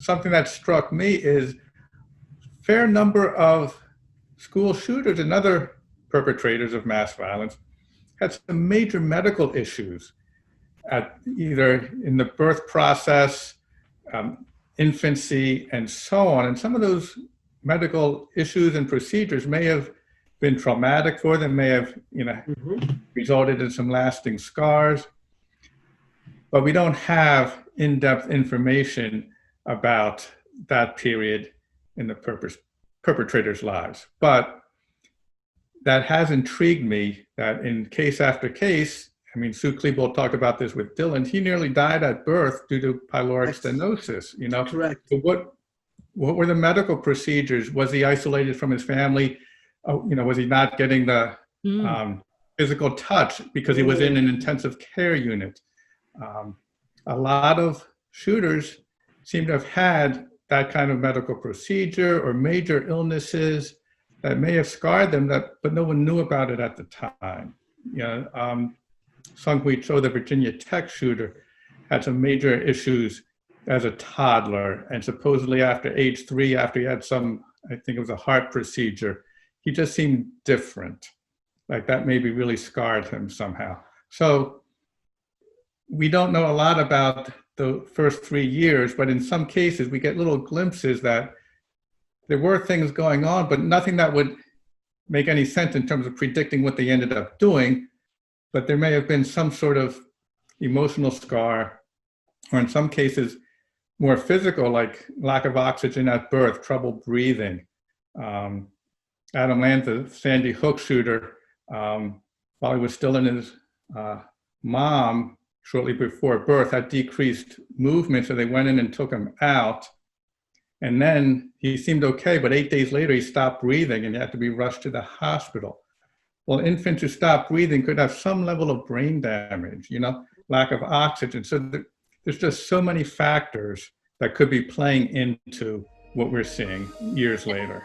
something that struck me is fair number of school shooters and other perpetrators of mass violence had some major medical issues at either in the birth process, infancy, and so on. And some of those medical issues and procedures may have been traumatic for them, may have resulted in some lasting scars. But we don't have in-depth information about that period in the perpetrators' lives. But that has intrigued me that in case after case, I mean, Sue Klebold talked about this with Dylan, he nearly died at birth due to pyloric stenosis, you know? Correct. So what were the medical procedures? Was he isolated from his family? You know, was he not getting the physical touch because he was in an intensive care unit? A lot of shooters seem to have had that kind of medical procedure or major illnesses that may have scarred them, but no one knew about it at the time. You know, Sung-Hui Cho, the Virginia Tech shooter, had some major issues as a toddler, and supposedly after age 3, after he had some, I think it was a heart procedure, he just seemed different. Like that maybe really scarred him somehow. So we don't know a lot about the first 3 years, but in some cases we get little glimpses that there were things going on, but nothing that would make any sense in terms of predicting what they ended up doing. But there may have been some sort of emotional scar, or in some cases more physical, like lack of oxygen at birth, trouble breathing. Adam Land, the Sandy Hook shooter, while he was still in his mom shortly before birth, had decreased movement, so they went in and took him out. And then he seemed okay, but 8 days later he stopped breathing and he had to be rushed to the hospital. Well, infants who stop breathing could have some level of brain damage, you know, lack of oxygen. So there's just so many factors that could be playing into what we're seeing years later.